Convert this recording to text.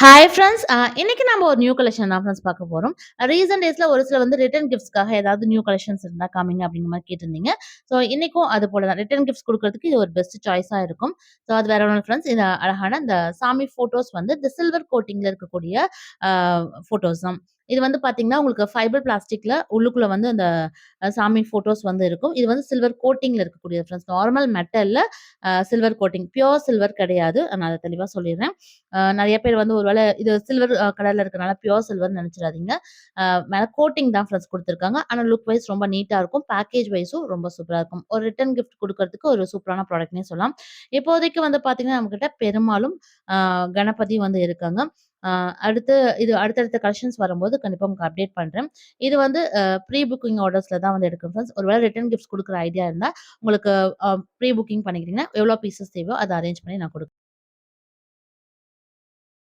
Hi friends. இன்னைக்கு நம்ம ஒரு நியூ கலெக்ஷன் தான் ஃப்ரெண்ட்ஸ் பார்க்க போறோம். ரீசென்ட் டேஸ்ல ஒரு சில வந்து ரிட்டர்ன் கிஃப்ட்ஸ்க்காக ஏதாவது நியூ கலெக்ஷன்ஸ் இருந்தா காமிங்க அப்படிங்கிற மாரி கேட்டிருந்தீங்க. ஸோ இன்னைக்கும் அது போல தான். ரிட்டர்ன் கிஃப்ட்ஸ் குடுக்குறதுக்கு இது ஒரு பெஸ்ட் சாய்ஸா இருக்கும். ஸோ அது வேற ஒண்ணும் இல்ல ஃப்ரெண்ட்ஸ். இந்த அழகான இந்த சாமி ஃபோட்டோஸ் வந்து இந்த சில்வர் கோட்டிங்ல இருக்கக்கூடிய அ ஃபோட்டோஸ் தான். இது வந்து பார்த்தீங்கன்னா, உங்களுக்கு ஃபைபர் பிளாஸ்டிக்ல உள்ளுக்குள்ள வந்து அந்த சாமி ஃபோட்டோஸ் வந்து இருக்கும். இது வந்து சில்வர் கோட்டிங்ல இருக்கக்கூடியது ஃப்ரெண்ட்ஸ். நார்மல் மெட்டல்ல சில்வர் கோட்டிங். பியூர் சில்வர் கிடையாது. நான் அத தெளிவா சொல்லிர்றேன். நெறைய பேர் வந்து ஒரு வேள இது சில்வர் கலர்ல இருக்கனால பியூர் சில்வர்ன்னு நெனச்சுறாதீங்க. அ மேல கோட்டிங் தான் ஃப்ரெண்ட்ஸ் குடுத்துருக்காங்க. ஆனா லுக் வைஸ் ரொம்ப நீட்டா இருக்கும். பேக்கேஜ் வைஸும் ரொம்ப சூப்பரா இருக்கும். ஒரு ரிட்டர்ன் கிஃப்ட் குடுக்கறதுக்கு ஒரு சூப்பரான ப்ராடக்ட்னே சொல்லலாம். இப்போதைக்கு வந்து பார்த்தீங்கன்னா, நம்மகிட்ட பெருமாளும், அ கணபதியும் வந்து இருக்காங்க. அ அடுத்து இது அடுத்தடுத்த கலெக்ஷன்ஸ் வரும்போது கண்டிப்பா உங்களுக்கு அப்டேட் பண்றேன். இது வந்து ப்ரீ புக்கிங் ஆர்டர்ஸ்ல தான் வந்து எடுக்கும் ஃப்ரெண்ட்ஸ். ஒரு வேள ரிட்டர்ன் கிஃப்ட்ஸ் குடுக்குற ஐடியா இருந்தா உங்களுக்கு ப்ரீ புக்கிங் பண்ணிக்கிட்டீங்கன்னா, எவ்வளோ பீசஸ் தேவையோ அத அரேஞ்ச் பண்ணி நான் குடுப்பேன்.